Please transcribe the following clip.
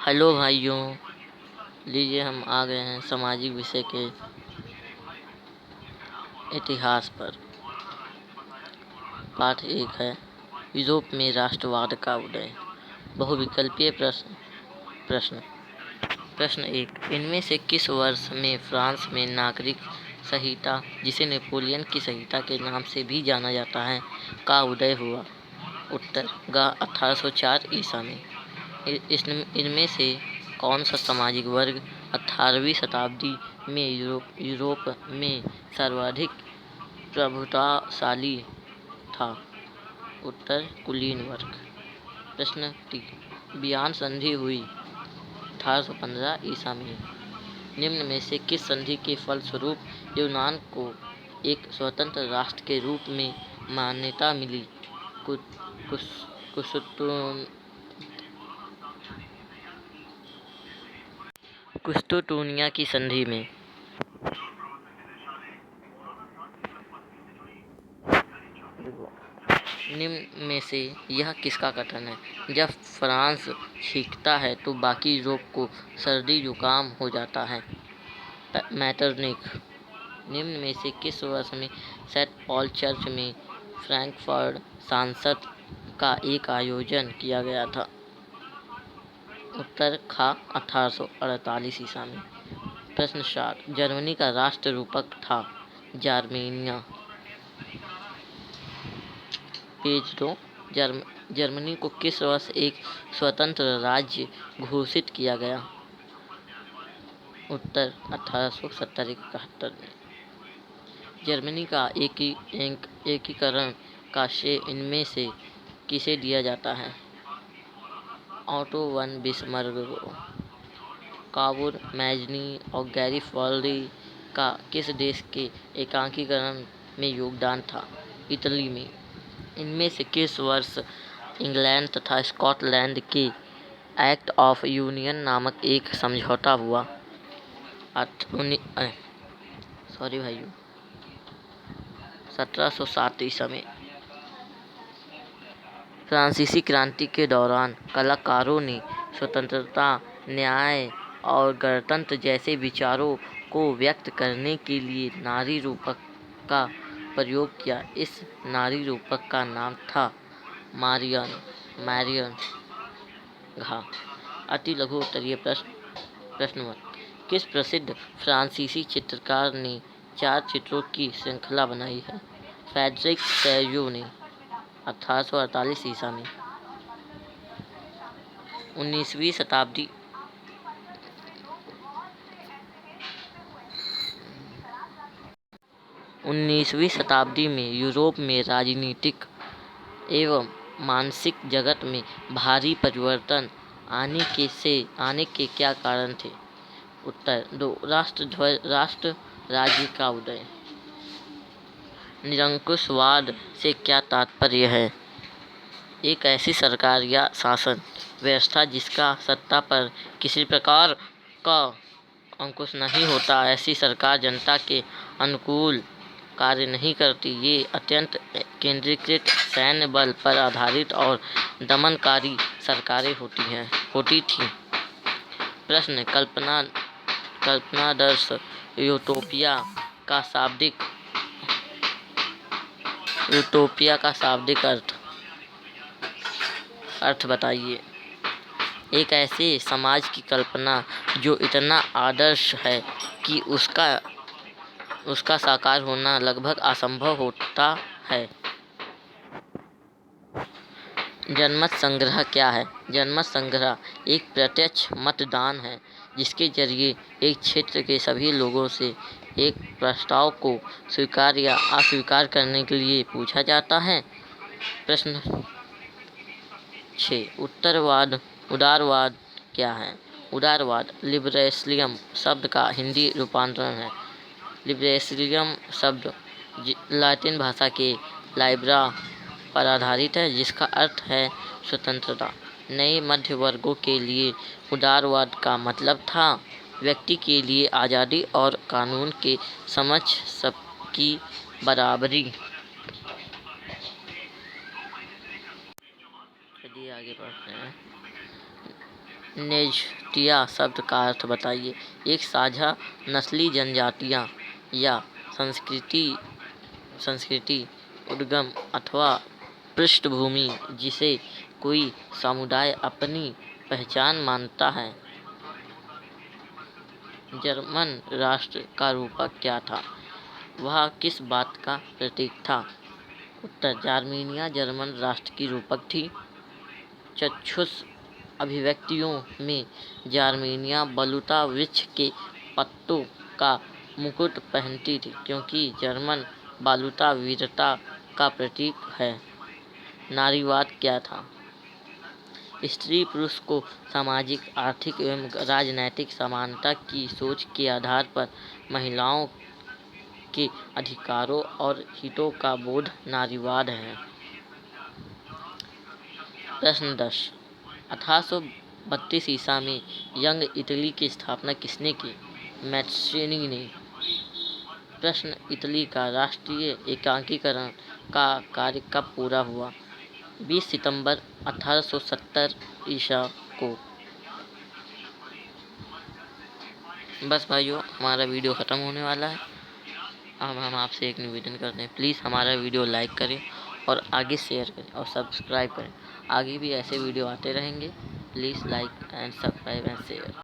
Hello भाइयों, लीजिए हम आ गए हैं सामाजिक विषय के इतिहास पर। पाठ 1 है यूरोप में राष्ट्रवाद का उदय। बहुविकल्पीय प्रश्न प्रश्न 1, इनमें से किस वर्ष में फ्रांस में नागरिक संहिता, जिसे नेपोलियन की संहिता के नाम से भी जाना जाता है, का उदय हुआ? उत्तर गा 1804 ईसा में। इनमें से कौन सा सामाजिक वर्ग 18वीं शताब्दी में यूरोप में सर्वाधिक प्रभुताशाली था? उत्तर कुलीन वर्ग। प्रश्न 3, बियान संधि हुई 1815 ईसा में। निम्न में से किस संधि के फलस्वरूप यूनान को एक स्वतंत्र राष्ट्र के रूप में मान्यता मिली? कुस्तुतुनिया की संधि में। निम्न में से यह किसका कथन है? जब फ्रांस छींकता है तो बाकी यूरोप को सर्दी जुकाम हो जाता है। मैटरनिक। निम्न में से किस वर्ष में सेंट पॉल चर्च में फ्रैंकफर्ट संसद का एक आयोजन किया गया था? उत्तर खा 1848 ईसा में। प्रश्न 4, जर्मनी का राष्ट्र रूपक था? जार्मेनिया। पेज 2, जर्मनी को किस वर्ष एक स्वतंत्र राज्य घोषित किया गया? उत्तर 1870-71 में। जर्मनी का एकीकरण का श्रेय इनमें से किसे दिया जाता है? ऑटो वन बिस्मार्क को। काबुल, मैजनी और गैरिबाल्डी का किस देश के एकीकरण में योगदान था? इटली में। इनमें से किस वर्ष इंग्लैंड तथा स्कॉटलैंड के एक्ट ऑफ यूनियन नामक एक समझौता हुआ? 1707 ईसा में। फ्रांसीसी क्रांति के दौरान कलाकारों ने स्वतंत्रता, न्याय और गणतंत्र जैसे विचारों को व्यक्त करने के लिए नारी रूपक का प्रयोग किया। इस नारी रूपक का नाम था मैरियन घा। अति लघु उत्तरीय प्रश्न 1, किस प्रसिद्ध फ्रांसीसी चित्रकार ने 4 चित्रों की श्रृंखला बनाई है? फ्रेडरिक सैजो ने 1848 ईसा में। 19वीं शताब्दी में यूरोप में राजनीतिक एवं मानसिक जगत में भारी परिवर्तन आने के क्या कारण थे? उत्तर 2, राष्ट्र राज्य का उदय। निरंकुशवाद से क्या तात्पर्य है? एक ऐसी सरकार या शासन व्यवस्था जिसका सत्ता पर किसी प्रकार का अंकुश नहीं होता। ऐसी सरकार जनता के अनुकूल कार्य नहीं करती। ये अत्यंत केंद्रीकृत सैन्य बल पर आधारित और दमनकारी सरकारें होती थीं। प्रश्न, कल्पनादर्श यूटोपिया का शाब्दिक अर्थ बताइए। एक ऐसे समाज की कल्पना जो इतना आदर्श है कि उसका साकार होना लगभग असंभव होता है। जनमत संग्रह क्या है? जनमत संग्रह एक प्रत्यक्ष मतदान है जिसके जरिए एक क्षेत्र के सभी लोगों से एक प्रस्ताव को स्वीकार या अस्वीकार करने के लिए पूछा जाता है। प्रश्न 6, उदारवाद क्या है? उदारवाद लिबरेलिज्म शब्द का हिंदी रूपांतरण है। लिबरेलिज्म शब्द लैटिन भाषा के लाइब्रा पर आधारित है, जिसका अर्थ है स्वतंत्रता। नए मध्य वर्गों के लिए उदारवाद का मतलब था व्यक्ति के लिए आज़ादी और कानून के समक्ष सबकी बराबरी। चलिए आगे बढ़ते हैं। नेस्टिया शब्द का अर्थ बताइए। एक साझा नस्ली जनजातियाँ या संस्कृति उद्गम अथवा पृष्ठभूमि जिसे कोई समुदाय अपनी पहचान मानता है। जर्मन राष्ट्र का रूपक क्या था? वह किस बात का प्रतीक था? उत्तर, जार्मेनिया जर्मन राष्ट्र की रूपक थी। चक्षुष अभिव्यक्तियों में जार्मेनिया बलूता वृक्ष के पत्तों का मुकुट पहनती थी, क्योंकि जर्मन बालुता वीरता का प्रतीक है। नारीवाद क्या था? स्त्री पुरुष को सामाजिक, आर्थिक एवं राजनैतिक समानता की सोच के आधार पर महिलाओं के अधिकारों और हितों का बोध नारीवाद है। प्रश्न 10, 1832 ईसा में यंग इटली की स्थापना किसने की? मैट्रिनी ने। प्रश्न, इटली का राष्ट्रीय एकीकरण का कार्य कब पूरा हुआ? 20 सितंबर 1870 ईसा को। बस भाइयों, हमारा वीडियो ख़त्म होने वाला है। अब हम आपसे एक निवेदन करते हैं, प्लीज़ हमारा वीडियो लाइक करें और आगे शेयर करें और सब्सक्राइब करें। आगे भी ऐसे वीडियो आते रहेंगे। Please like and subscribe and share.